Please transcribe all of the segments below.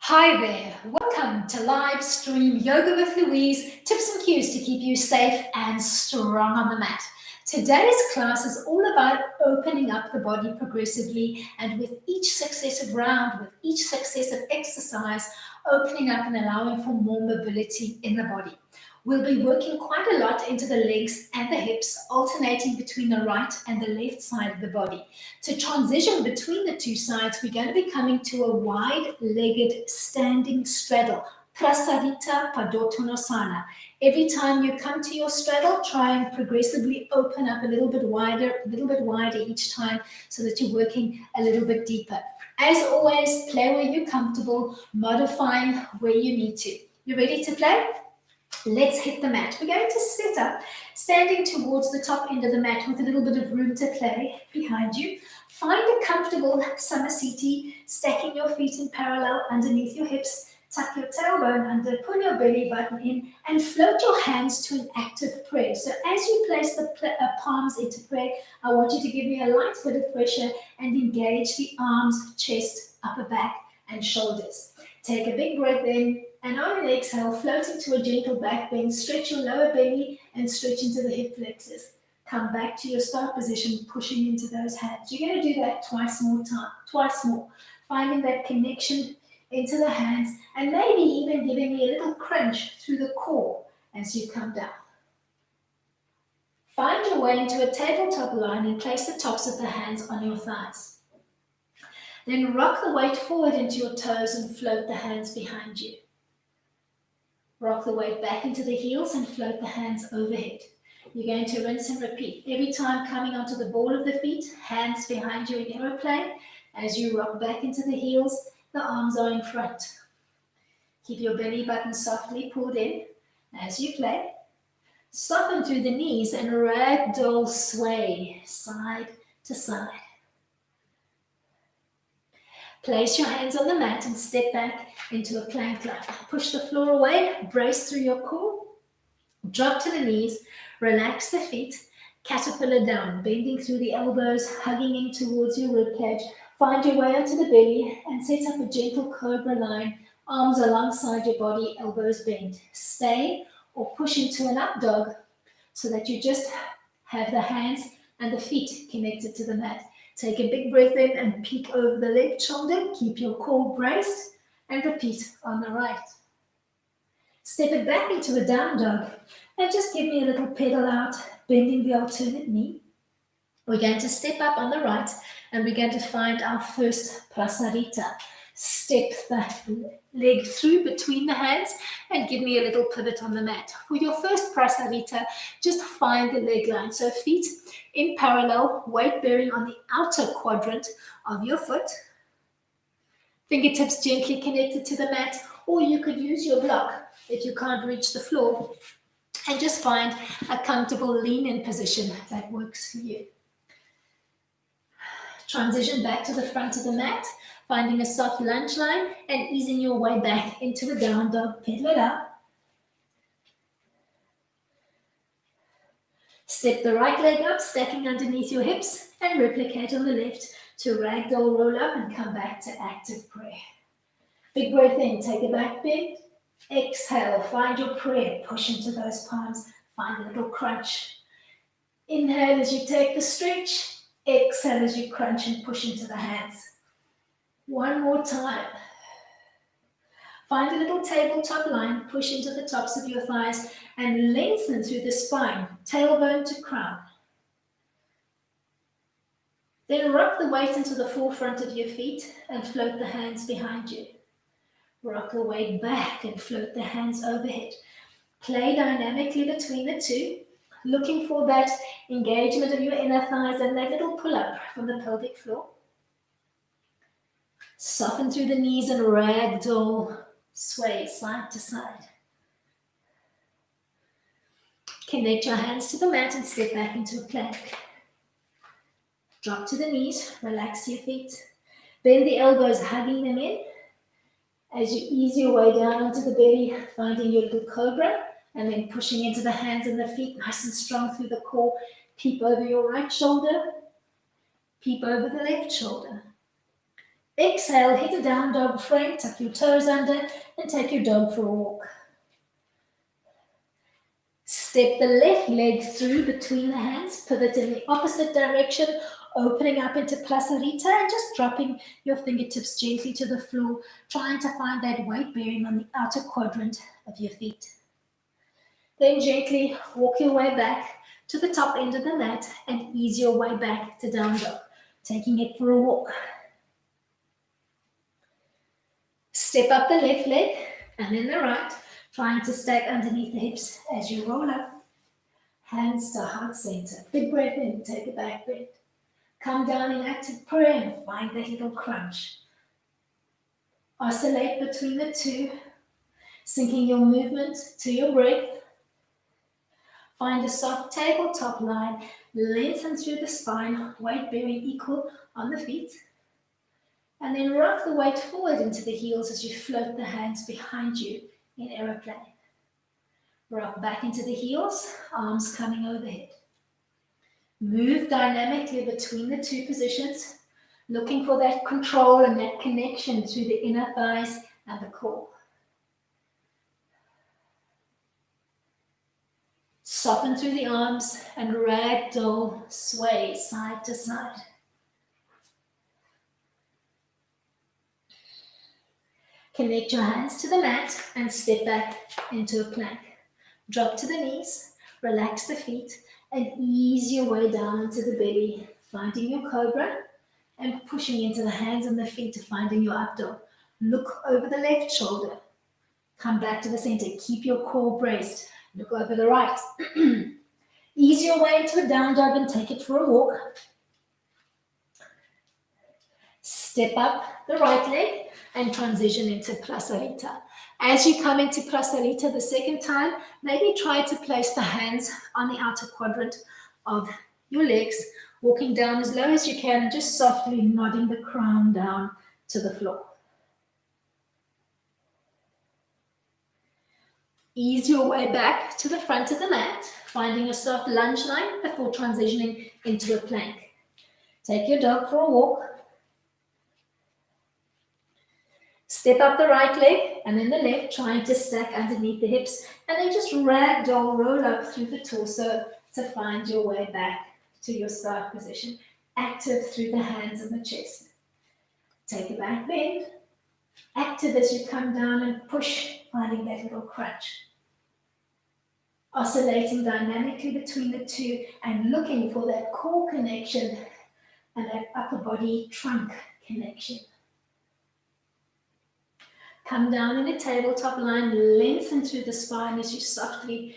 Hi there, welcome to Live Stream Yoga with Louise, tips and cues to keep you safe and strong on the mat. Today's class is all about opening up the body progressively, and with each successive round, with each successive exercise, opening up and allowing for more mobility in the body. We'll be working quite a lot into the legs and the hips, alternating between the right and the left side of the body. To transition between the two sides, we're going to be coming to a wide-legged standing straddle, Prasarita Padottanasana. Every time you come to your straddle, try and progressively open up a little bit wider each time so that you're working a little bit deeper. As always, play where you're comfortable, modifying where you need to. You ready to play? Let's hit the mat. We're going to sit up, standing towards the top end of the mat with a little bit of room to play behind you. Find a comfortable samasthiti, stacking your feet in parallel underneath your hips. Tuck your tailbone under, pull your belly button in, and float your hands to an active prayer. So as you place the palms into prayer, I want you to give me a light bit of pressure and engage the arms, chest, upper back, and shoulders. Take a big breath in, and on an exhale, float into a gentle back bend. Stretch your lower belly and stretch into the hip flexors. Come back to your start position, pushing into those hands. You're going to do that twice more. Finding that connection into the hands, and maybe even giving me a little crunch through the core as you come down. Find your way into a tabletop line and place the tops of the hands on your thighs. Then rock the weight forward into your toes and float the hands behind you. Rock the weight back into the heels and float the hands overhead. You're going to rinse and repeat. Every time coming onto the ball of the feet, hands behind you in aeroplane. As you rock back into the heels, the arms are in front. Keep your belly button softly pulled in as you play. Soften through the knees and ragdoll sway side to side. Place your hands on the mat and step back into a plank line. Push the floor away, brace through your core. Drop to the knees, relax the feet, caterpillar down, bending through the elbows, hugging in towards your ribcage. Find your way onto the belly and set up a gentle cobra line, arms alongside your body, elbows bent. Stay or push into an up dog so that you just have the hands and the feet connected to the mat. Take a big breath in and peek over the left shoulder. Keep your core braced and repeat on the right. Step it back into a down dog and just give me a little pedal out, bending the alternate knee. We're going to step up on the right and we're going to find our first Prasarita. Step that leg through between the hands and give me a little pivot on the mat. With your first Prasarita, just find the leg line. So feet in parallel, weight bearing on the outer quadrant of your foot. Fingertips gently connected to the mat, or you could use your block if you can't reach the floor. And just find a comfortable lean-in position that works for you. Transition back to the front of the mat, finding a soft lunge line and easing your way back into the down dog. Pedal it out. Step the right leg up, stacking underneath your hips, and replicate on the left to ragdoll roll up and come back to active prayer. Big breath in, take a back bend. Exhale, find your prayer, push into those palms, find a little crunch. Inhale as you take the stretch, exhale as you crunch and push into the hands. One more time. Find a little tabletop line, push into the tops of your thighs and lengthen through the spine, tailbone to crown. Then rock the weight into the forefront of your feet and float the hands behind you. Rock the weight back and float the hands overhead. Play dynamically between the two, looking for that engagement of your inner thighs and that little pull-up from the pelvic floor. Soften through the knees and ragdoll sway side to side. Connect your hands to the mat and step back into a plank. Drop to the knees, relax your feet. Bend the elbows, hugging them in. As you ease your way down onto the belly, finding your little cobra, and then pushing into the hands and the feet, nice and strong through the core. Peep over your right shoulder. Peep over the left shoulder. Exhale, hit a down dog frame, tuck your toes under, and take your dog for a walk. Step the left leg through between the hands, pivot in the opposite direction, opening up into Prasarita and just dropping your fingertips gently to the floor, trying to find that weight bearing on the outer quadrant of your feet. Then gently walk your way back to the top end of the mat and ease your way back to down dog, taking it for a walk. Step up the left leg and then the right, trying to stack underneath the hips as you roll up. Hands to heart center. Big breath in, take a back bend. Come down in active prayer and find that little crunch. Oscillate between the two, syncing your movement to your breath. Find a soft tabletop line, lengthen through the spine, weight bearing equal on the feet. And then rock the weight forward into the heels as you float the hands behind you in aeroplane. Rock back into the heels, arms coming overhead. Move dynamically between the two positions, looking for that control and that connection through the inner thighs and the core. Soften through the arms and ragdoll sway side to side. Connect your hands to the mat and step back into a plank. Drop to the knees, relax the feet, and ease your way down into the belly, finding your cobra and pushing into the hands and the feet, finding your up dog. Look over the left shoulder. Come back to the center. Keep your core braced. Look over the right. Ease your way into a down dog and take it for a walk. Step up the right leg and transition into Prasarita. As you come into Prasarita the second time, maybe try to place the hands on the outer quadrant of your legs, walking down as low as you can, just softly nodding the crown down to the floor. Ease your way back to the front of the mat, finding a soft lunge line before transitioning into a plank. Take your dog for a walk. Step up the right leg and then the left, trying to stack underneath the hips, and then just ragdoll roll up through the torso to find your way back to your start position, active through the hands and the chest. Take a back bend, active as you come down and push, finding that little crunch. Oscillating dynamically between the two and looking for that core connection and that upper body trunk connection. Come down in a tabletop line, lengthen through the spine as you softly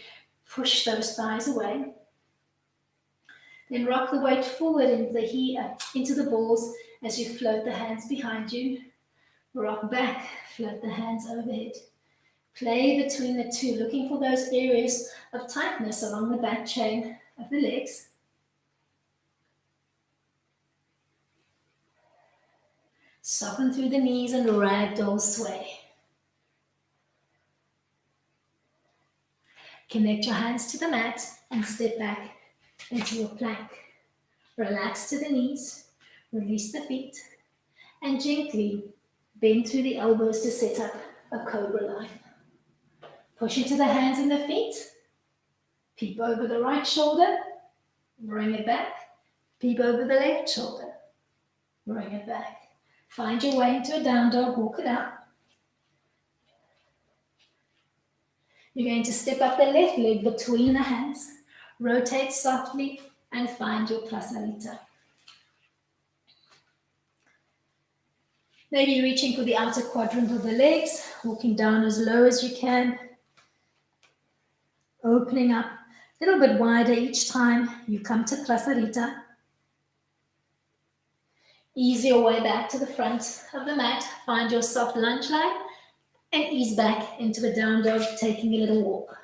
push those thighs away. Then rock the weight forward into the balls as you float the hands behind you. Rock back, float the hands overhead. Play between the two, looking for those areas of tightness along the back chain of the legs. Soften through the knees and ragdoll sway. Connect your hands to the mat and step back into your plank. Relax to the knees, release the feet, and gently bend through the elbows to set up a cobra line. Push into the hands and the feet. Peep over the right shoulder. Bring it back. Peep over the left shoulder. Bring it back. Find your way into a down dog. Walk it out. You're going to step up the left leg between the hands. Rotate softly and find your Prasarita. Maybe reaching for the outer quadrant of the legs, walking down as low as you can. Opening up a little bit wider each time you come to Prasarita. Ease your way back to the front of the mat. Find your soft lunge line and ease back into a down dog, taking a little walk.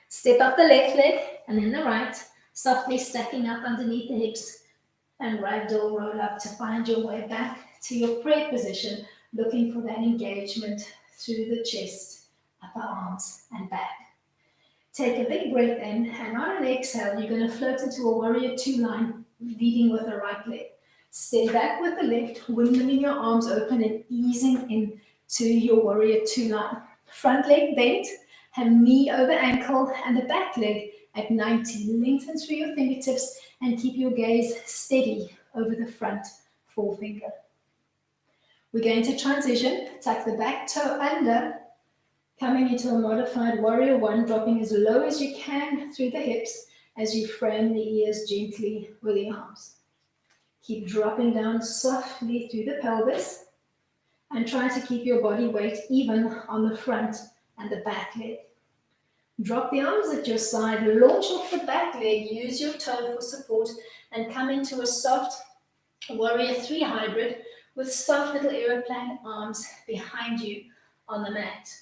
Step up the left leg and then the right, softly stacking up underneath the hips and ragdoll roll up to find your way back to your prayer position, looking for that engagement through the chest, upper arms and back. Take a big breath in, and on an exhale, you're going to float into a warrior two line, leading with the right leg. Stay back with the left, windmilling your arms open and easing into your warrior two line. Front leg bent, have knee over ankle and the back leg at 90. Lengthen through your fingertips and keep your gaze steady over the front forefinger. We're going to transition, tuck the back toe under, coming into a modified warrior one, dropping as low as you can through the hips as you frame the ears gently with your arms. Keep dropping down softly through the pelvis and try to keep your body weight even on the front and the back leg. Drop the arms at your side, launch off the back leg, use your toe for support and come into a soft warrior three hybrid with soft little aeroplane arms behind you on the mat.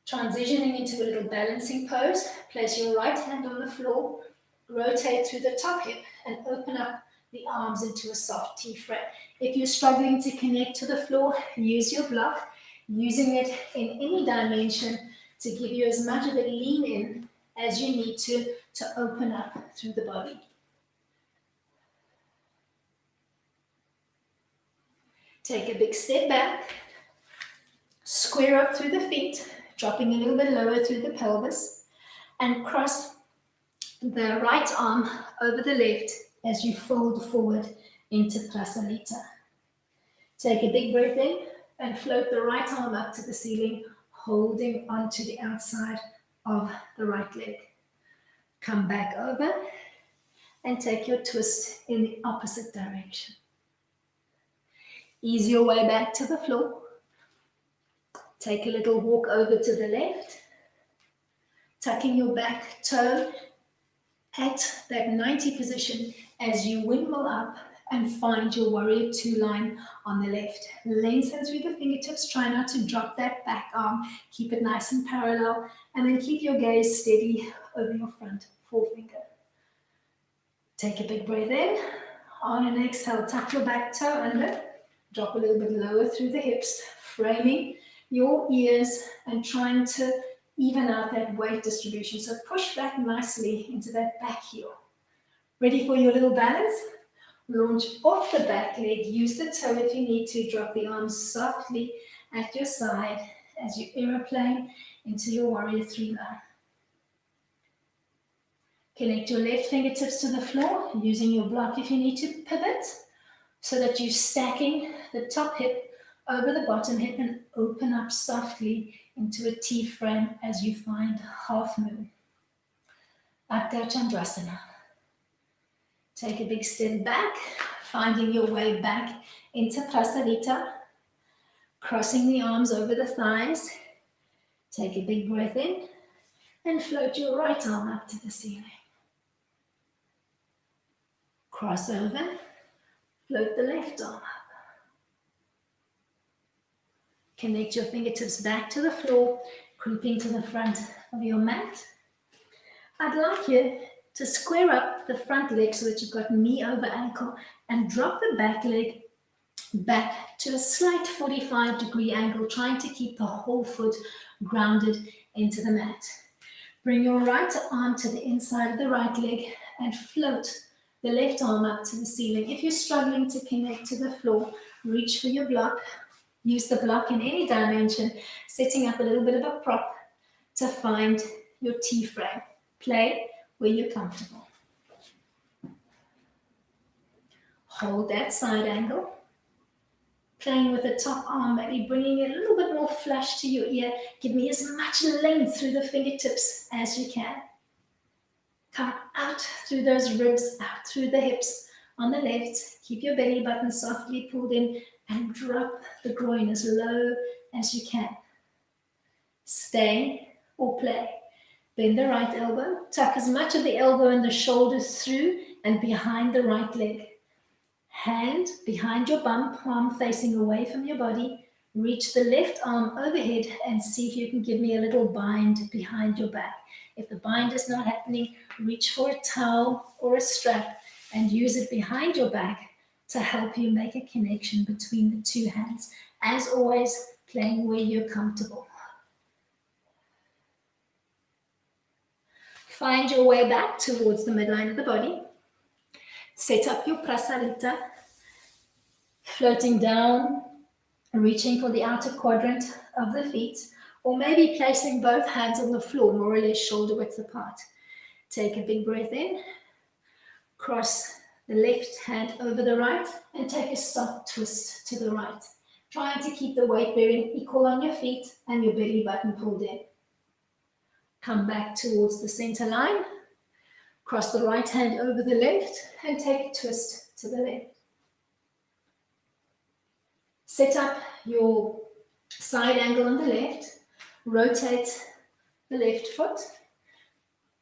Transitioning into a little balancing pose, place your right hand on the floor, rotate through the top hip and open up the arms into a soft T-frame. If you're struggling to connect to the floor, use your block, using it in any dimension to give you as much of a lean in as you need to open up through the body. Take a big step back, square up through the feet, dropping a little bit lower through the pelvis, and cross the right arm over the left as you fold forward into Prasalita. Take a big breath in and float the right arm up to the ceiling, holding onto the outside of the right leg. Come back over and take your twist in the opposite direction. Ease your way back to the floor. Take a little walk over to the left, tucking your back toe at that 90 position as you windmill up and find your warrior two line on the left. Lengthen through the fingertips, try not to drop that back arm, keep it nice and parallel, and then keep your gaze steady over your front forefinger. Take a big breath in. On an exhale, tuck your back toe under, drop a little bit lower through the hips, framing your ears and trying to even out that weight distribution. So push back nicely into that back heel. Ready for your little balance? Launch off the back leg. Use the toe if you need to. Drop the arms softly at your side as you aeroplane into your warrior three line. Connect your left fingertips to the floor, using your block if you need to pivot, so that you're stacking the top hip over the bottom hip and open up softly into a T-frame as you find half moon. Adho Chandrasana. Take a big step back, finding your way back into Prasalita, crossing the arms over the thighs. Take a big breath in and float your right arm up to the ceiling. Cross over, float the left arm up. Connect your fingertips back to the floor, creeping to the front of your mat. I'd like you to square up the front leg so that you've got knee over ankle and drop the back leg back to a slight 45-degree angle, trying to keep the whole foot grounded into the mat. Bring your right arm to the inside of the right leg and float the left arm up to the ceiling. If you're struggling to connect to the floor, reach for your block. Use the block in any dimension, setting up a little bit of a prop to find your T-frame. Play where you're comfortable. Hold that side angle. Playing with the top arm, maybe bringing it a little bit more flush to your ear. Give me as much length through the fingertips as you can. Come out through those ribs, out through the hips on the left. Keep your belly button softly pulled in and drop the groin as low as you can. Stay or play. Bend the right elbow. Tuck as much of the elbow and the shoulders through and behind the right leg. Hand behind your bum, palm facing away from your body. Reach the left arm overhead and see if you can give me a little bind behind your back. If the bind is not happening, reach for a towel or a strap and use it behind your back to help you make a connection between the two hands. As always, playing where you're comfortable. Find your way back towards the midline of the body. Set up your prasarita, floating down, reaching for the outer quadrant of the feet, or maybe placing both hands on the floor, more or less shoulder width apart. Take a big breath in, cross the left hand over the right, and take a soft twist to the right, trying to keep the weight bearing equal on your feet and your belly button pulled in. Come back towards the center line, cross the right hand over the left, and take a twist to the left. Set up your side angle on the left, rotate the left foot,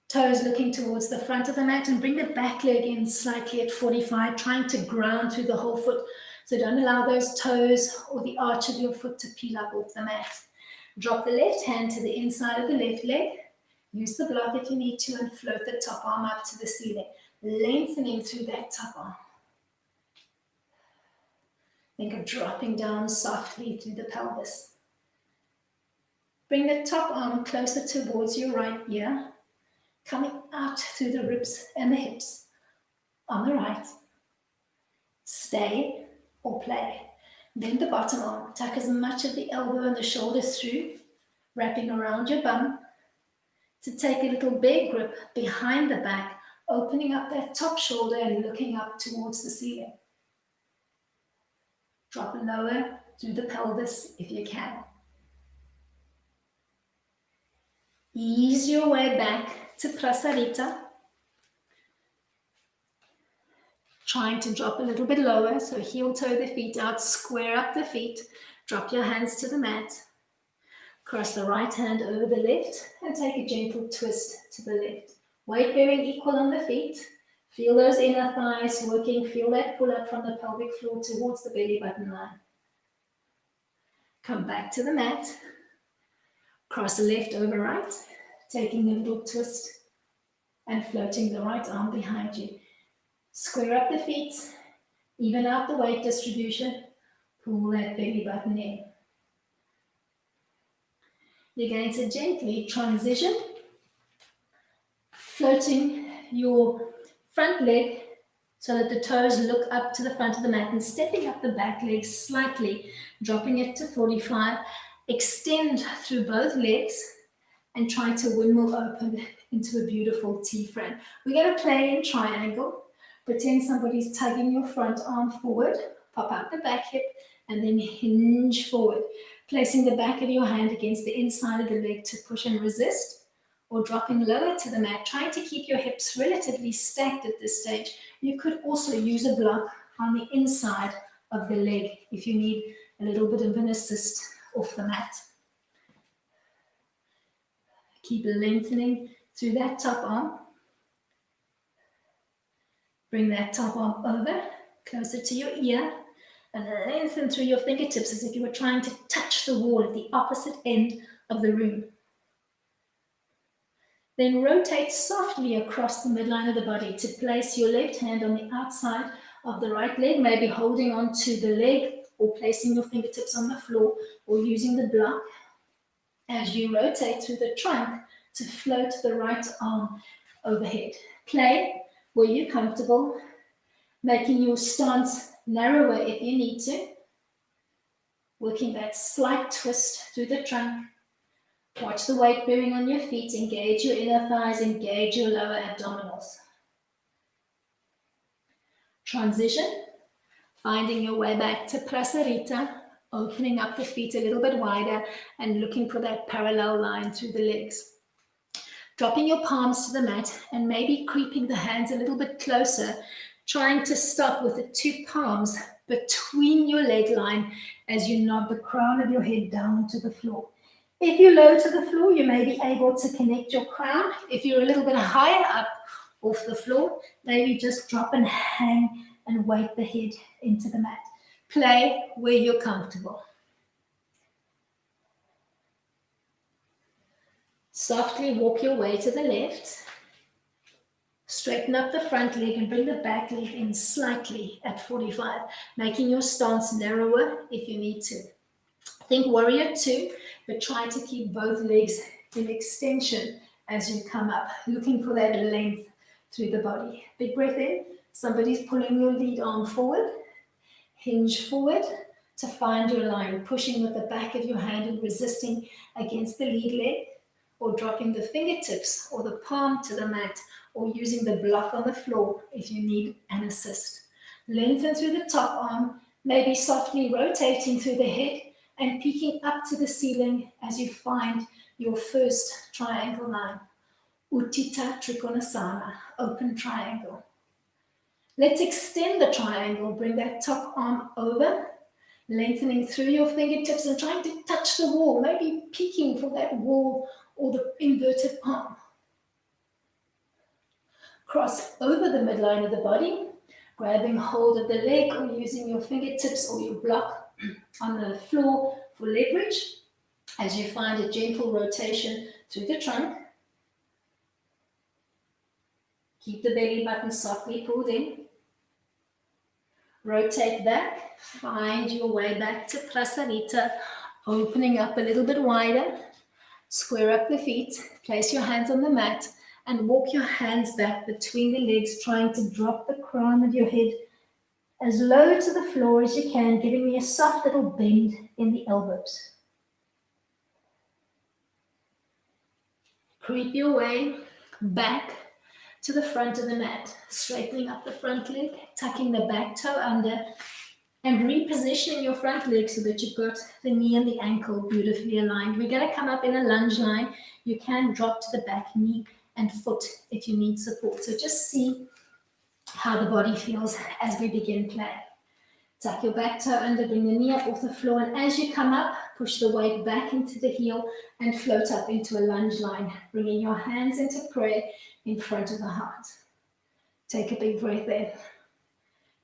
toes looking towards the front of the mat, and bring the back leg in slightly at 45, trying to ground through the whole foot. So don't allow those toes or the arch of your foot to peel up off the mat. Drop the left hand to the inside of the left leg. Use the block if you need to, and float the top arm up to the ceiling, lengthening through that top arm. Think of dropping down softly through the pelvis. Bring the top arm closer towards your right ear, coming out through the ribs and the hips. On the right, stay or play. Bend the bottom arm, tuck as much of the elbow and the shoulder through, wrapping around your bum, to take a little bear grip behind the back, opening up that top shoulder and looking up towards the ceiling. Drop lower through the pelvis if you can. Ease your way back to prasarita. Trying to drop a little bit lower, so heel toe the feet out, square up the feet, drop your hands to the mat, cross the right hand over the left, and take a gentle twist to the left. Weight bearing equal on the feet. Feel those inner thighs working, feel that pull up from the pelvic floor towards the belly button line. Come back to the mat, cross the left over right, taking a little twist and floating the right arm behind you. Square up the feet, even out the weight distribution, pull that belly button in. You're going to gently transition, floating your front leg so that the toes look up to the front of the mat, and stepping up the back leg slightly, dropping it to 45. Extend through both legs and try to windmill open into a beautiful T-frame. We're going to play in triangle. Pretend somebody's tugging your front arm forward, pop out the back hip, and then hinge forward, placing the back of your hand against the inside of the leg to push and resist, or dropping lower to the mat, trying to keep your hips relatively stacked at this stage. You could also use a block on the inside of the leg if you need a little bit of an assist off the mat. Keep lengthening through that top arm. Bring that top arm over, closer to your ear, and lengthen through your fingertips as if you were trying to touch the wall at the opposite end of the room. Then rotate softly across the midline of the body to place your left hand on the outside of the right leg, maybe holding onto the leg or placing your fingertips on the floor or using the block as you rotate through the trunk to float the right arm overhead. Play where you're comfortable, making your stance narrower if you need to, working that slight twist through the trunk. Watch the weight bearing on your feet, engage your inner thighs, engage your lower abdominals. Transition, finding your way back to prasarita, opening up the feet a little bit wider and looking for that parallel line through the legs. Dropping your palms to the mat and maybe creeping the hands a little bit closer, trying to stop with the two palms between your leg line as you nod the crown of your head down to the floor. If you're low to the floor, you may be able to connect your crown. If you're a little bit higher up off the floor, maybe just drop and hang and weight the head into the mat. Play where you're comfortable. Softly walk your way to the left. Straighten up the front leg and bring the back leg in slightly at 45, making your stance narrower if you need to. Think warrior two, but try to keep both legs in extension as you come up, looking for that length through the body. Big breath in, Somebody's pulling your lead arm forward. Hinge forward to find your line, pushing with the back of your hand and resisting against the lead leg, or dropping the fingertips or the palm to the mat, or using the block on the floor if you need an assist. Lengthen through the top arm, maybe softly rotating through the head and peeking up to the ceiling as you find your first triangle line. Utthita Trikonasana, open triangle. Let's extend the triangle, bring that top arm over, lengthening through your fingertips and trying to touch the wall, maybe peeking for that wall or the inverted palm. Cross over the midline of the body, grabbing hold of the leg or using your fingertips or your block on the floor for leverage as you find a gentle rotation through the trunk. Keep the belly button softly pulled in. Rotate back, find your way back to Prasarita, opening up a little bit wider. Square up the feet, place your hands on the mat, and walk your hands back between the legs, trying to drop the crown of your head as low to the floor as you can, giving me a soft little bend in the elbows. Creep your way back to the front of the mat, straightening up the front leg, tucking the back toe under, and repositioning your front leg so that you've got the knee and the ankle beautifully aligned. We're going to come up in a lunge line. You can drop to the back knee and foot if you need support. So just see how the body feels as we begin play. Tuck your back toe under, bring the knee up off the floor, and as you come up, push the weight back into the heel and float up into a lunge line, bringing your hands into prayer in front of the heart. Take a big breath in.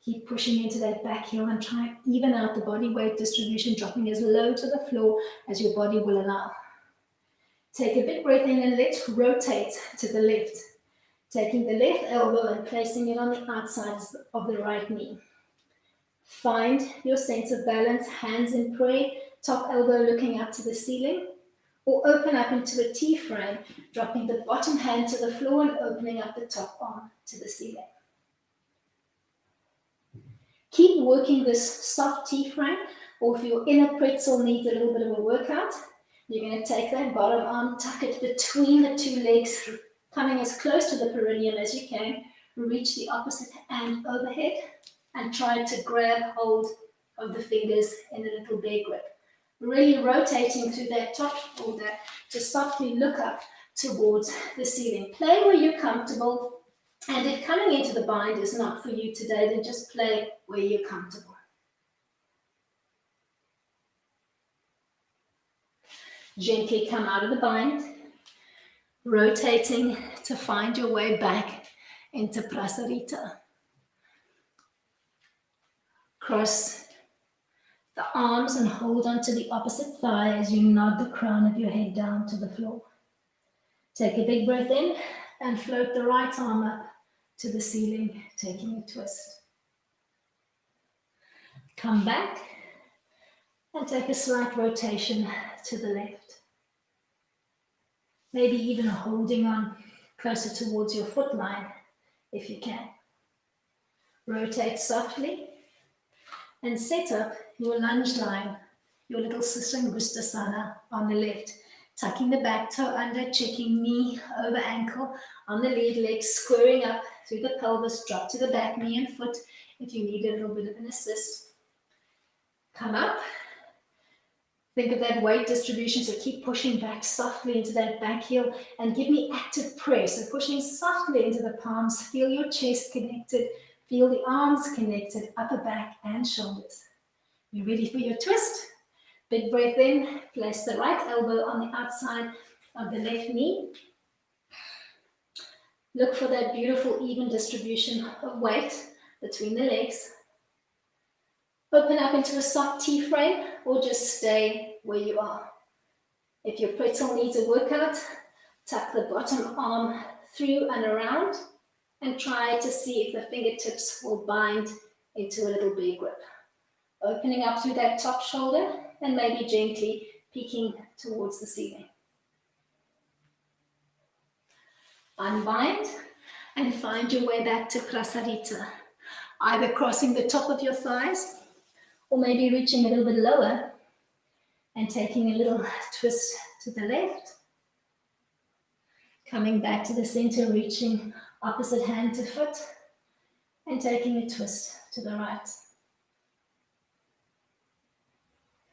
Keep pushing into that back heel and try and even out the body weight distribution, dropping as low to the floor as your body will allow. Take a big breath in and let's rotate to the left, taking the left elbow and placing it on the outside of the right knee. Find your sense of balance, hands in prayer, top elbow looking up to the ceiling, or open up into a T-frame, dropping the bottom hand to the floor and opening up the top arm to the ceiling. Keep working this soft T-frame, or if your inner pretzel needs a little bit of a workout, you're going to take that bottom arm, tuck it between the two legs, coming as close to the perineum as you can, reach the opposite hand overhead, and try to grab hold of the fingers in a little bear grip. Really rotating through that top shoulder to softly look up towards the ceiling. Play where you're comfortable, and if coming into the bind is not for you today, then just play where you're comfortable. Gently come out of the bind, rotating to find your way back into Prasarita. Cross the arms and hold onto the opposite thigh as you nod the crown of your head down to the floor. Take a big breath in and float the right arm up to the ceiling, taking a twist. Come back and take a slight rotation to the left. Maybe even holding on closer towards your foot line if you can. Rotate softly and set up your lunge line, your little Sisangustasana on the left, tucking the back toe under, checking knee over ankle on the lead leg, squaring up through the pelvis, drop to the back knee and foot if you need a little bit of an assist. Come up. Think of that weight distribution, so keep pushing back softly into that back heel and give me active press. So pushing softly into the palms, feel your chest connected, feel the arms connected, upper back and shoulders. You ready for your twist? Big breath in, place the right elbow on the outside of the left knee. Look for that beautiful even distribution of weight between the legs. Open up into a soft T-frame or just stay where you are. If your pretzel needs a workout, tuck the bottom arm through and around and try to see if the fingertips will bind into a little bear grip. Opening up through that top shoulder and maybe gently peeking towards the ceiling. Unbind and find your way back to Prasarita. either crossing the top of your thighs or maybe reaching a little bit lower and taking a little twist to the left. Coming back to the center, reaching opposite hand to foot and taking a twist to the right.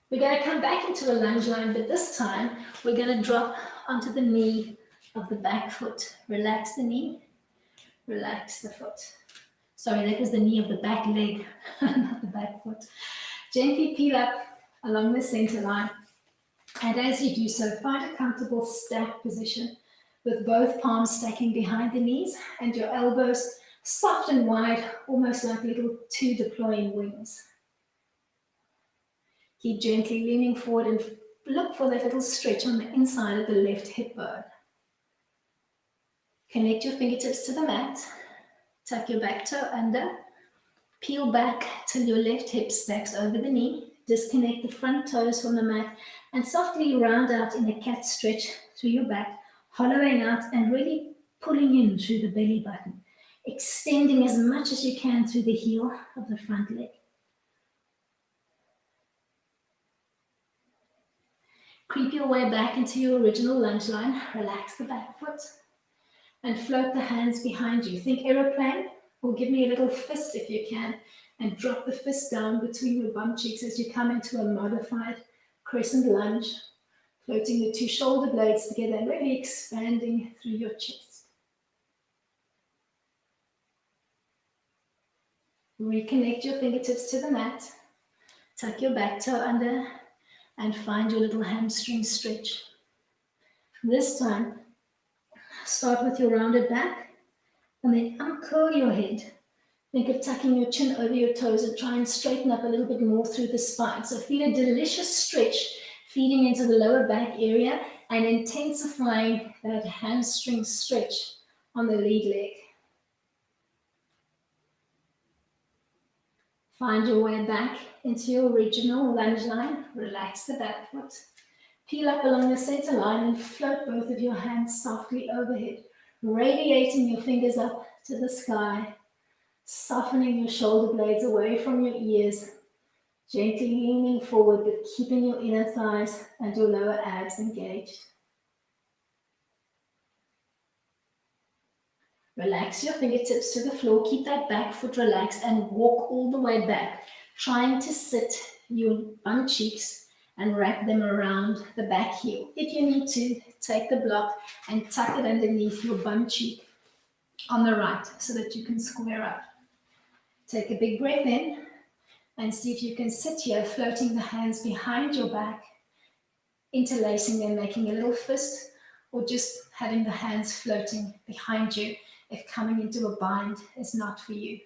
We're going to come back into a lunge line, but this time we're going to drop onto the knee of the back foot. Relax the knee, relax the foot. Sorry, that was the knee of the back leg, not the back foot. Gently peel up along the center line. And as you do so, find a comfortable stack position with both palms stacking behind the knees and your elbows soft and wide, almost like little two deploying wings. Keep gently leaning forward and look for that little stretch on the inside of the left hip bone. Connect your fingertips to the mat. Tuck your back toe under. Peel back till your left hip stacks over the knee. Disconnect the front toes from the mat and softly round out in a cat stretch through your back, hollowing out and really pulling in through the belly button, extending as much as you can through the heel of the front leg. Creep your way back into your original lunge line. Relax the back foot and float the hands behind you. Think aeroplane, or give me a little fist if you can, and drop the fist down between your bum cheeks as you come into a modified crescent lunge, floating the two shoulder blades together and really expanding through your chest. Reconnect your fingertips to the mat, tuck your back toe under, and find your little hamstring stretch. This time, start with your rounded back, and then uncurl your head. Think of tucking your chin over your toes and try and straighten up a little bit more through the spine. So feel a delicious stretch feeding into the lower back area and intensifying that hamstring stretch on the lead leg. Find your way back into your original lunge line. Relax the back foot. Peel up along the center line and float both of your hands softly overhead, radiating your fingers up to the sky, softening your shoulder blades away from your ears, gently leaning forward but keeping your inner thighs and your lower abs engaged. Relax your fingertips to the floor, keep that back foot relaxed and walk all the way back, trying to sit your bum cheeks and wrap them around the back heel. If you need to, take the block and tuck it underneath your bum cheek on the right so that you can square up. Take a big breath in and see if you can sit here, floating the hands behind your back, interlacing them, making a little fist, or just having the hands floating behind you if coming into a bind is not for you.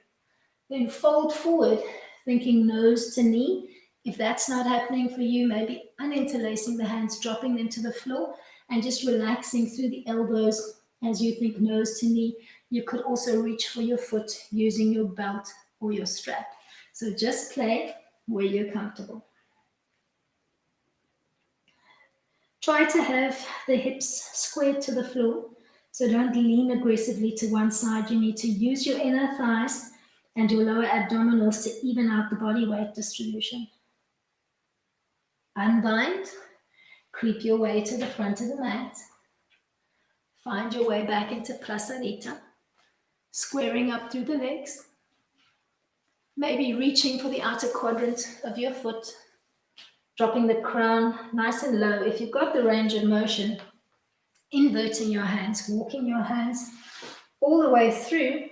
Then fold forward, thinking nose to knee. If that's not happening for you, maybe uninterlacing the hands, dropping them to the floor, and just relaxing through the elbows as you think nose to knee. You could also reach for your foot using your belt or your strap. So just play where you're comfortable. Try to have the hips squared to the floor, so don't lean aggressively to one side. You need to use your inner thighs and your lower abdominals to even out the body weight distribution. Unbind, creep your way to the front of the mat. Find your way back into Prasarita, squaring up through the legs. Maybe reaching for the outer quadrant of your foot, dropping the crown nice and low. If you've got the range of motion, inverting your hands, walking your hands all the way through.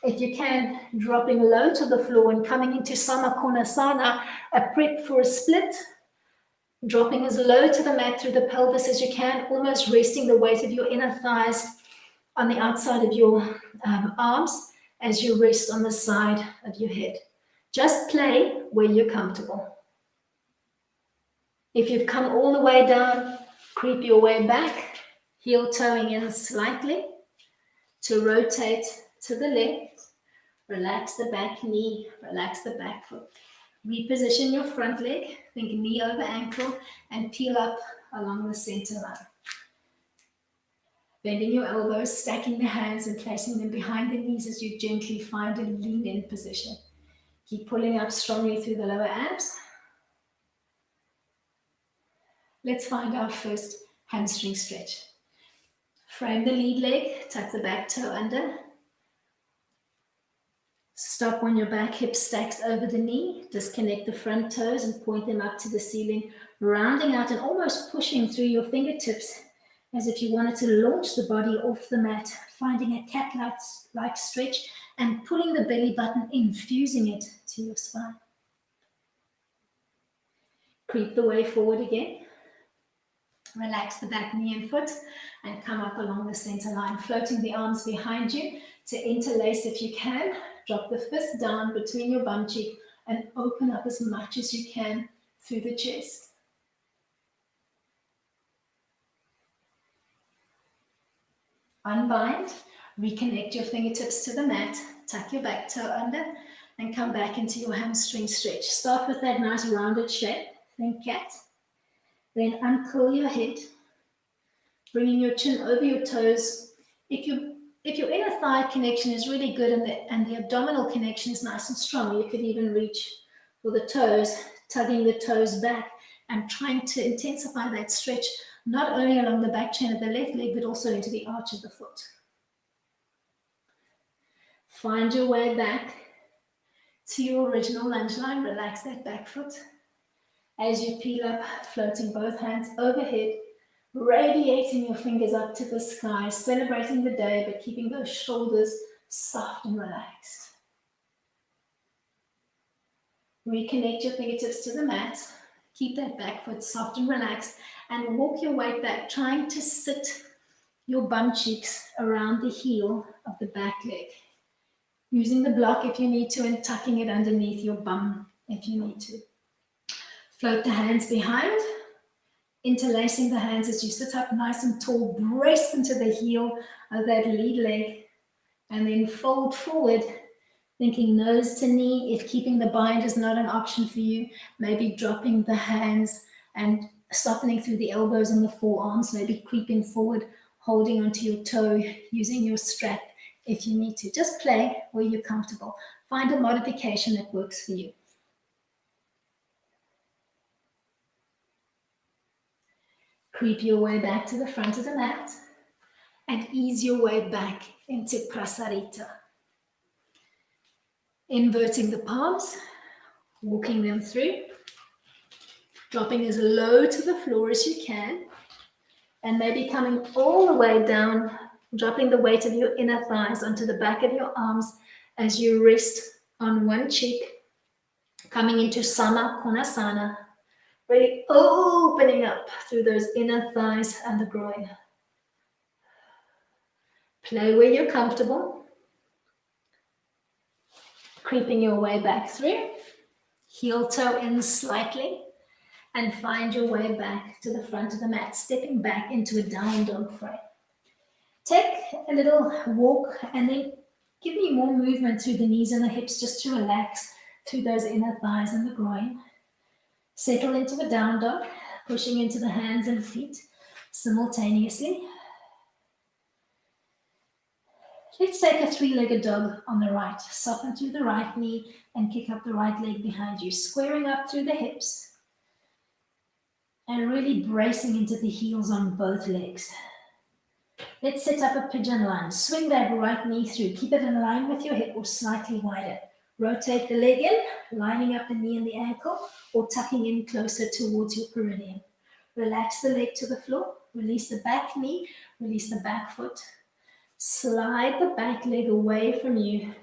If you can, dropping low to the floor and coming into Samakonasana, a prep for a split. Dropping as low to the mat through the pelvis as you can, almost resting the weight of your inner thighs on the outside of your arms as you rest on the side of your head. Just play where you're comfortable. If you've come all the way down, creep your way back, heel toeing in slightly to rotate to the left. Relax the back knee, relax the back foot. Reposition your front leg, think knee over ankle, and peel up along the center line. Bending your elbows, stacking the hands and placing them behind the knees as you gently find a lean-in position. Keep pulling up strongly through the lower abs. Let's find our first hamstring stretch. Frame the lead leg, tuck the back toe under. Stop when your back hip stacks over the knee. Disconnect the front toes and point them up to the ceiling, rounding out and almost pushing through your fingertips as if you wanted to launch the body off the mat, finding a cat-like stretch and pulling the belly button in, fusing it to your spine. Creep the way forward again. Relax the back knee and foot and come up along the center line, floating the arms behind you to interlace if you can. Drop the fist down between your bum cheek and open up as much as you can through the chest. Unbind, reconnect your fingertips to the mat, tuck your back toe under, and come back into your hamstring stretch. Start with that nice rounded shape, think cat. Then uncurl your head, bringing your chin over your toes. If your inner thigh connection is really good and the abdominal connection is nice and strong, you could even reach for the toes, tugging the toes back and trying to intensify that stretch, not only along the back chain of the left leg, but also into the arch of the foot. Find your way back to your original lunge line. Relax that back foot. As you peel up, floating both hands overhead, radiating your fingers up to the sky, celebrating the day, but keeping those shoulders soft and relaxed. Reconnect your fingertips to the mat. Keep that back foot soft and relaxed, and walk your way back, trying to sit your bum cheeks around the heel of the back leg. Using the block if you need to, and tucking it underneath your bum if you need to. Float the hands behind, interlacing the hands as you sit up nice and tall, brace into the heel of that lead leg, and then fold forward, thinking nose to knee. If keeping the bind is not an option for you, maybe dropping the hands and softening through the elbows and the forearms, maybe creeping forward, holding onto your toe, using your strap if you need to. Just play where you're comfortable. Find a modification that works for you. Creep your way back to the front of the mat and ease your way back into Prasarita. Inverting the palms, walking them through, dropping as low to the floor as you can, and maybe coming all the way down, dropping the weight of your inner thighs onto the back of your arms as you rest on one cheek, coming into Sama Konasana, really opening up through those inner thighs and the groin. Play where you're comfortable. Creeping your way back through. Heel toe in slightly. And find your way back to the front of the mat, stepping back into a down dog frame. Take a little walk and then give me more movement through the knees and the hips just to relax through those inner thighs and the groin. Settle into a down dog, pushing into the hands and feet simultaneously. Let's take a three-legged dog on the right. Soften through the right knee and kick up the right leg behind you, squaring up through the hips and really bracing into the heels on both legs. Let's set up a pigeon line. Swing that right knee through. Keep it in line with your hip or slightly wider. Rotate the leg in, lining up the knee and the ankle, or tucking in closer towards your perineum. Relax the leg to the floor. Release the back knee. Release the back foot. Slide the back leg away from you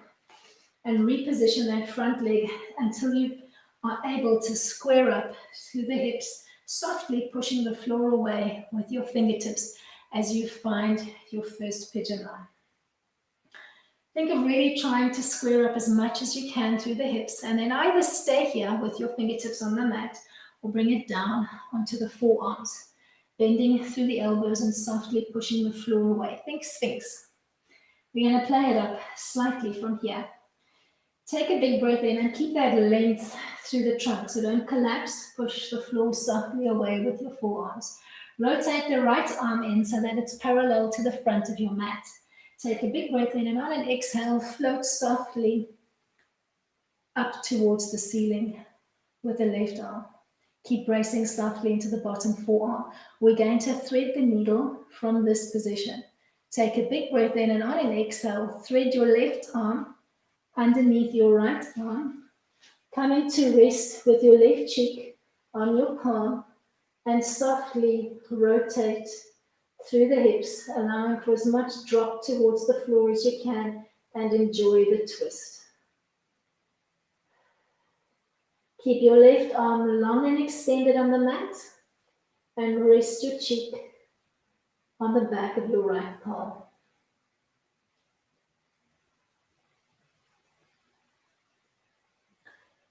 and reposition that front leg until you are able to square up through the hips, softly pushing the floor away with your fingertips as you find your first pigeon line. Think of really trying to square up as much as you can through the hips, and then either stay here with your fingertips on the mat or bring it down onto the forearms, bending through the elbows and softly pushing the floor away. Think Sphinx. We're going to play it up slightly from here. Take a big breath in and keep that length through the trunk, so don't collapse. Push the floor softly away with your forearms. Rotate the right arm in so that it's parallel to the front of your mat. Take a big breath in and out and exhale. Float softly up towards the ceiling with the left arm. Keep bracing softly into the bottom forearm. We're going to thread the needle from this position. Take a big breath in and out and exhale. Thread your left arm underneath your right arm. Coming to rest with your left cheek on your palm and softly rotate through the hips, allowing for as much drop towards the floor as you can and enjoy the twist. Keep your left arm long and extended on the mat and rest your cheek on the back of your right palm.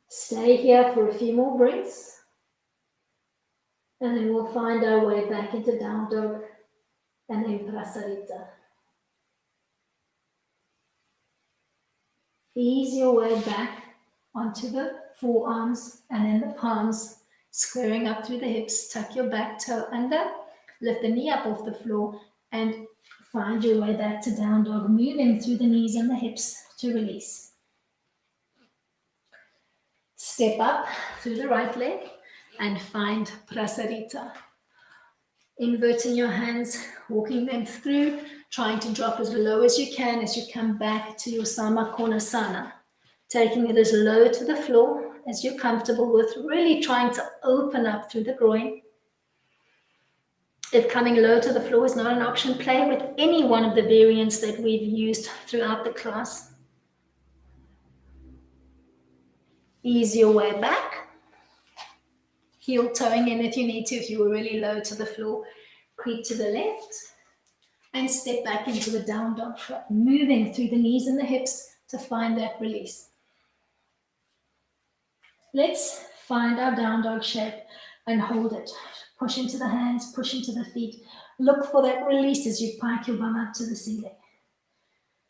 Stay here for a few more breaths and then we'll find our way back into down dog and then prasarita. Ease your way back onto the forearms and then the palms, squaring up through the hips. Tuck your back toe under, lift the knee up off the floor and find your way back to down dog, moving through the knees and the hips to release. Step up through the right leg and find prasarita. Inverting your hands, walking them through, trying to drop as low as you can as you come back to your Samakonasana. Taking it as low to the floor as you're comfortable with, really trying to open up through the groin. If coming low to the floor is not an option, play with any one of the variants that we've used throughout the class. Ease your way back. Heel toeing in if you need to, if you were really low to the floor. Creep to the left and step back into the down dog, moving through the knees and the hips to find that release. Let's find our down dog shape and hold it. Push into the hands, push into the feet. Look for that release as you pike your bum up to the ceiling.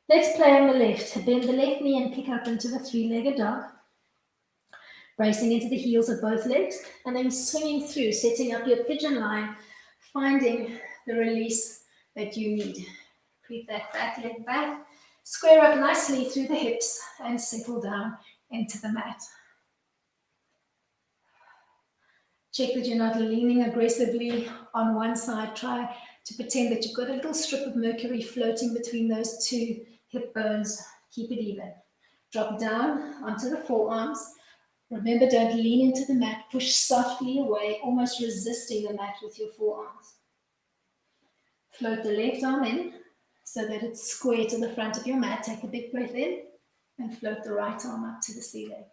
Let's play on the left. Bend the left knee and kick up into the three-legged dog. Bracing into the heels of both legs and then swinging through, setting up your pigeon line, finding the release that you need. Creep that back leg back. Square up nicely through the hips and settle down into the mat. Check that you're not leaning aggressively on one side. Try to pretend that you've got a little strip of mercury floating between those two hip bones. Keep it even. Drop down onto the forearms. Remember, don't lean into the mat. Push softly away, almost resisting the mat with your forearms. Float the left arm in so that it's square to the front of your mat. Take a big breath in and float the right arm up to the ceiling.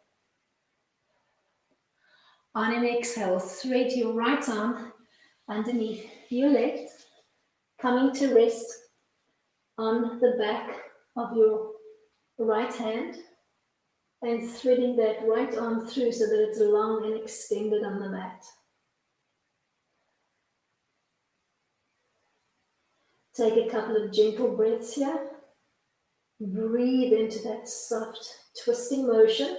On an exhale, thread your right arm underneath your left, coming to rest on the back of your right hand and threading that right arm through so that it's long and extended on the mat. Take a couple of gentle breaths here. Breathe into that soft twisting motion.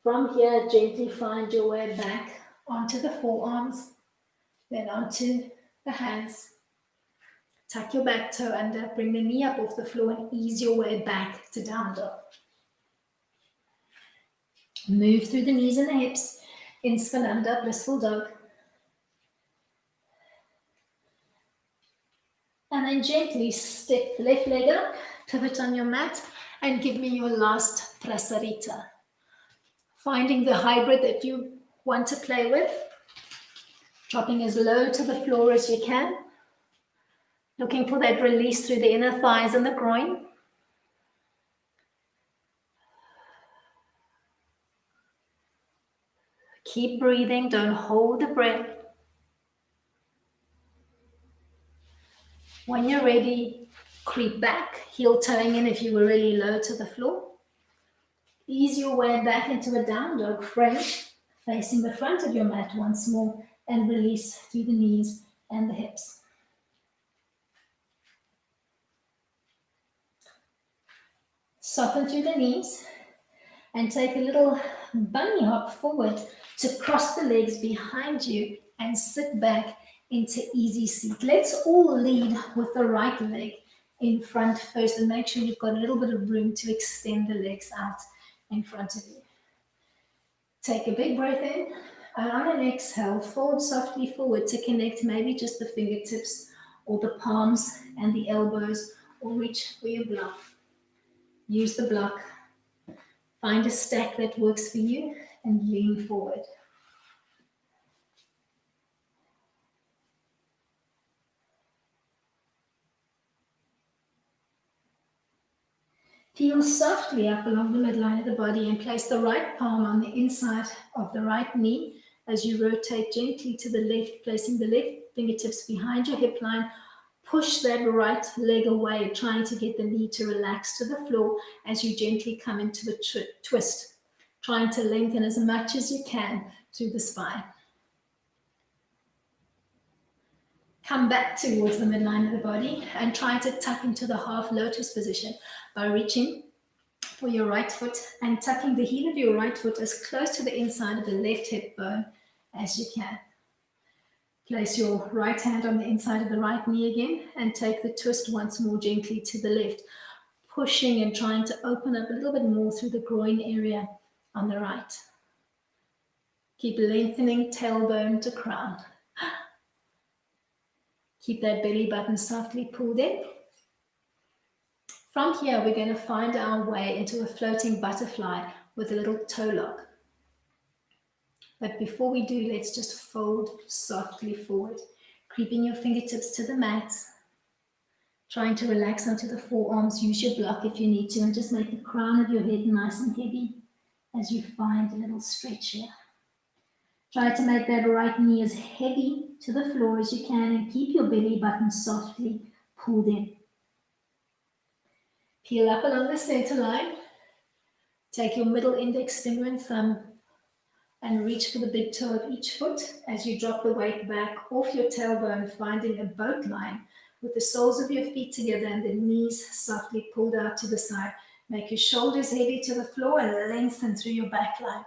From here, gently find your way back onto the forearms, then onto the hands. Tuck your back toe under, bring the knee up off the floor and ease your way back to down dog. Move through the knees and the hips in Svananda, blissful dog. And then gently step the left leg up, pivot on your mat, and give me your last prasarita. Finding the hybrid that you want to play with, dropping as low to the floor as you can, looking for that release through the inner thighs and the groin. Keep breathing, don't hold the breath. When you're ready, creep back, heel toeing in if you were really low to the floor. Ease your way back into a down dog frame, facing the front of your mat once more, and release through the knees and the hips. Soften through the knees, And take a little bunny hop forward to cross the legs behind you and sit back into easy seat. Let's all lead with the right leg in front first and make sure you've got a little bit of room to extend the legs out in front of you. Take a big breath in, and on an exhale, fold softly forward to connect maybe just the fingertips or the palms and the elbows, or reach for your block. Use the block. Find a stack that works for you and lean forward. Peel softly up along the midline of the body and place the right palm on the inside of the right knee as you rotate gently to the left, placing the left fingertips behind your hip line. Push that right leg away, trying to get the knee to relax to the floor as you gently come into the twist, trying to lengthen as much as you can through the spine. Come back towards the midline of the body and try to tuck into the half lotus position by reaching for your right foot and tucking the heel of your right foot as close to the inside of the left hip bone as you can. Place your right hand on the inside of the right knee again and take the twist once more gently to the left, pushing and trying to open up a little bit more through the groin area on the right. Keep lengthening tailbone to crown. Keep that belly button softly pulled in. From here, we're going to find our way into a floating butterfly with a little toe lock. But before we do, let's just fold softly forward, creeping your fingertips to the mat, trying to relax onto the forearms. Use your block if you need to, and just make the crown of your head nice and heavy as you find a little stretch here. Try to make that right knee as heavy to the floor as you can and keep your belly button softly pulled in. Peel up along the center line. Take your middle index finger and thumb and reach for the big toe of each foot as you drop the weight back off your tailbone, finding a boat line with the soles of your feet together and the knees softly pulled out to the side. Make your shoulders heavy to the floor and lengthen through your back line.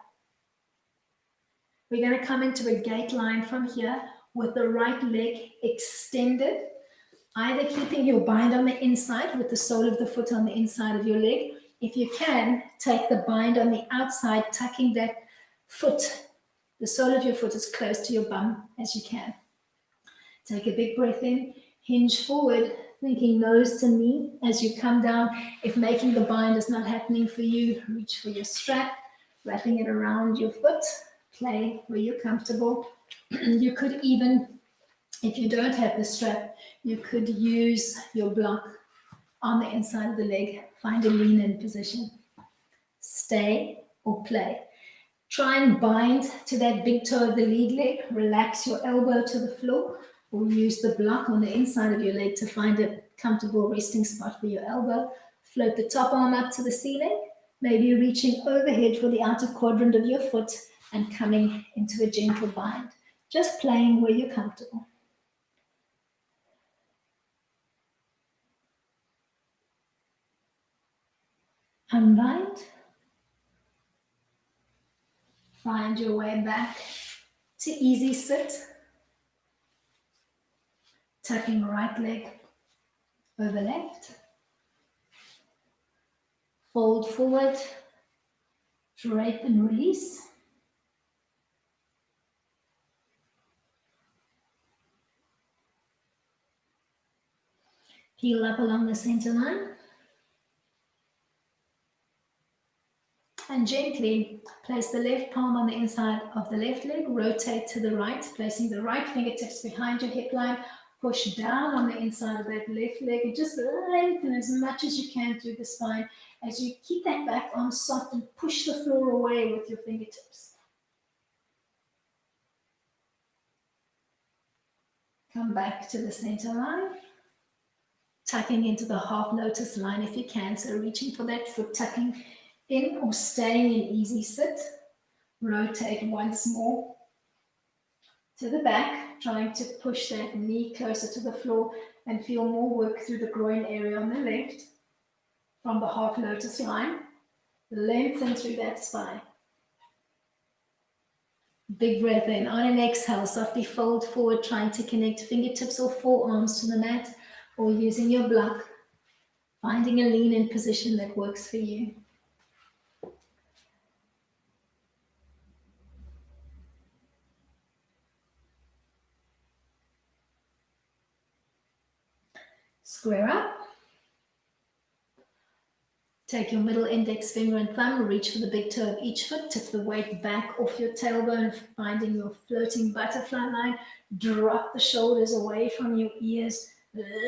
We're going to come into a gate line from here with the right leg extended, either keeping your bind on the inside with the sole of the foot on the inside of your leg. If you can, take the bind on the outside, tucking that foot, the sole of your foot as close to your bum as you can. Take a big breath in, hinge forward, thinking nose to knee as you come down. If making the bind is not happening for you, reach for your strap, wrapping it around your foot. Play where you're comfortable. You could even, if you don't have the strap, you could use your block on the inside of the leg. Find a lean-in position. Stay or play. Try and bind to that big toe of the lead leg. Relax your elbow to the floor, or use the block on the inside of your leg to find a comfortable resting spot for your elbow. Float the top arm up to the ceiling, maybe reaching overhead for the outer quadrant of your foot and coming into a gentle bind. Just playing where you're comfortable. Unbind. Find your way back to easy sit. Tucking right leg over left. Fold forward. Drape and release. Peel up along the center line. And gently place the left palm on the inside of the left leg. Rotate to the right, placing the right fingertips behind your hip line. Push down on the inside of that left leg and just lengthen as much as you can through the spine as you keep that back arm soft and push the floor away with your fingertips. Come back to the center line. Tucking into the half lotus line if you can. So reaching for that foot, tucking in or staying in easy sit. Rotate once more to the back, trying to push that knee closer to the floor and feel more work through the groin area on the left from the half lotus line. Lengthen through that spine. Big breath in. On an exhale, softly fold forward, trying to connect fingertips or forearms to the mat, or using your block, finding a lean in position that works for you. Square up. Take your middle index finger and thumb, reach for the big toe of each foot, tip the weight back off your tailbone, finding your floating butterfly line. Drop the shoulders away from your ears,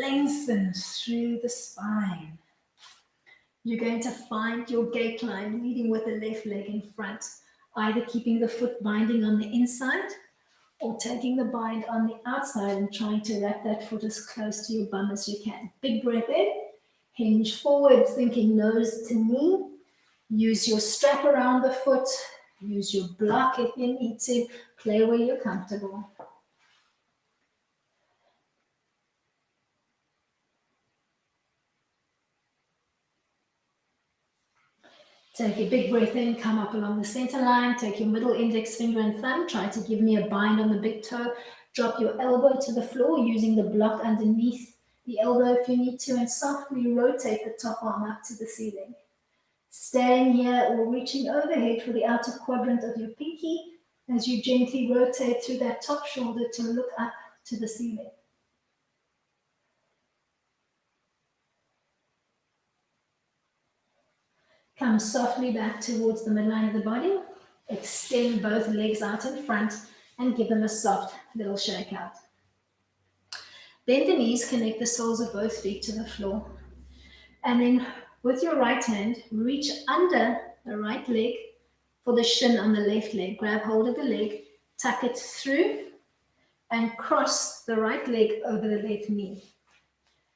lengthen through the spine. You're going to find your gate line leading with the left leg in front, either keeping the foot binding on the inside or taking the bind on the outside and trying to wrap that foot as close to your bum as you can. Big breath in. Hinge forward, thinking nose to knee. Use your strap around the foot. Use your block if you need to. Play where you're comfortable. Take a big breath in, come up along the center line. Take your middle index finger and thumb. Try to give me a bind on the big toe. Drop your elbow to the floor using the block underneath the elbow if you need to, and softly rotate the top arm up to the ceiling. Staying here or reaching overhead for the outer quadrant of your pinky as you gently rotate through that top shoulder to look up to the ceiling. Come softly back towards the midline of the body. Extend both legs out in front and give them a soft little shake out. Bend the knees, connect the soles of both feet to the floor. And then with your right hand, reach under the right leg for the shin on the left leg. Grab hold of the leg, tuck it through, and cross the right leg over the left knee.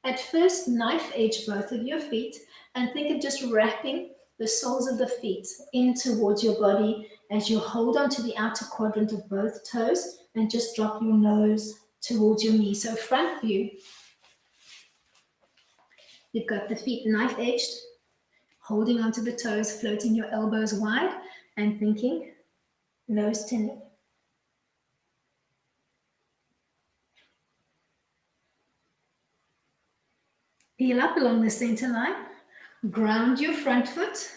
At first, knife edge both of your feet and think of just wrapping the soles of the feet in towards your body as you hold on to the outer quadrant of both toes and just drop your nose towards your knee. So front view. You've got the feet knife edged, holding onto the toes, floating your elbows wide and thinking nose to knee. Peel up along the center line, ground your front foot,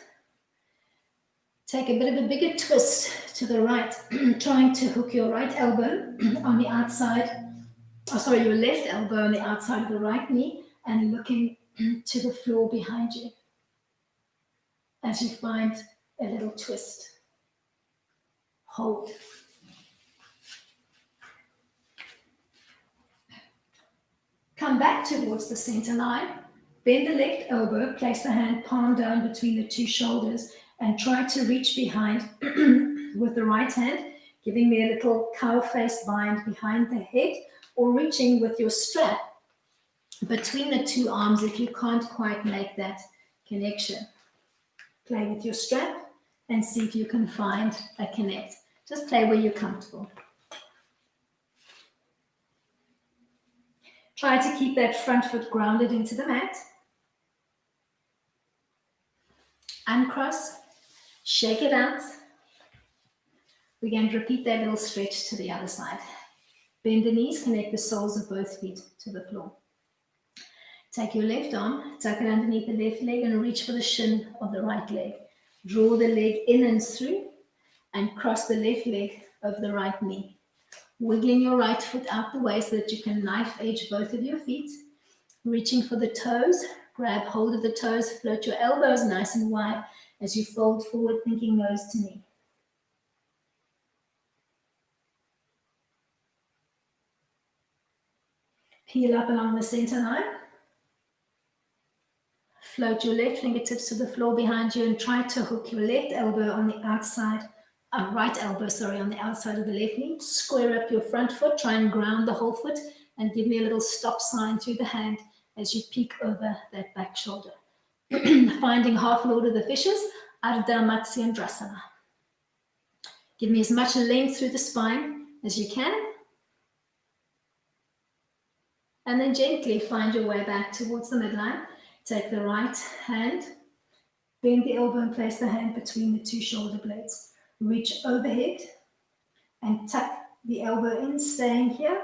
take a bit of a bigger twist to the right, trying to hook your right elbow on the outside, your left elbow on the outside of the right knee and looking to the floor behind you as you find a little twist. Hold. Come back towards the center line. Bend the left elbow, place the hand palm down between the two shoulders and try to reach behind with the right hand, giving me a little cow face bind behind the head or reaching with your strap between the two arms if you can't quite make that connection. Play with your strap and see if you can find a connect. Just play where you're comfortable. Try to keep that front foot grounded into the mat. Uncross, shake it out. We're going to repeat that little stretch to the other side. Bend the knees, connect the soles of both feet to the floor. Take your left arm, tuck it underneath the left leg and reach for the shin of the right leg. Draw the leg in and through and cross the left leg over the right knee. Wiggling your right foot out the way so that you can knife edge both of your feet. Reaching for the toes, grab hold of the toes, float your elbows nice and wide as you fold forward, thinking nose to knee. Peel up along the center line. Float your left fingertips to the floor behind you and try to hook your left elbow on the outside, right elbow, on the outside of the left knee. Square up your front foot, try and ground the whole foot and give me a little stop sign through the hand as you peek over that back shoulder. Finding half Lord of the Fishes, Ardha Matsyendrasana. Give me as much length through the spine as you can. And then gently find your way back towards the midline. Take the right hand, Bend the elbow and place the hand between the two shoulder blades. Reach overhead and tuck the elbow in, staying here,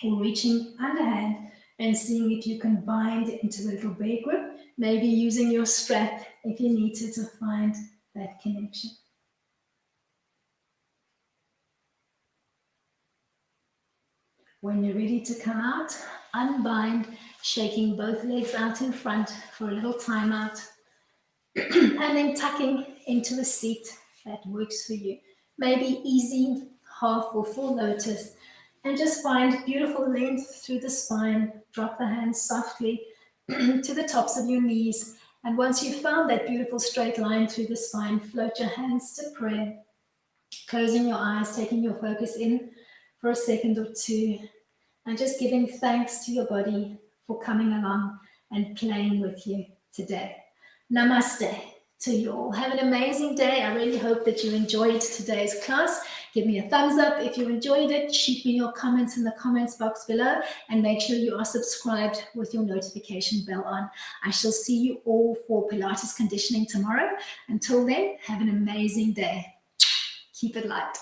or reaching underhand and seeing if you can bind into a little bear grip, maybe using your strap if you need to find that connection. When you're ready to come out, unbind, shaking both legs out in front for a little time out, and then tucking into a seat that works for you. Maybe easy, half or full lotus, and just find beautiful length through the spine. Drop the hands softly to the tops of your knees. And once you've found that beautiful straight line through the spine, float your hands to prayer. Closing your eyes, taking your focus in for a second or two, and just giving thanks to your body for coming along and playing with you today. Namaste to you all. Have an amazing day. I really hope that you enjoyed today's class. Give me a thumbs up if you enjoyed it. Shoot me your comments in the comments box below, and make sure you are subscribed with your notification bell on. I shall see you all for Pilates conditioning tomorrow. Until then, have an amazing day. Keep it light.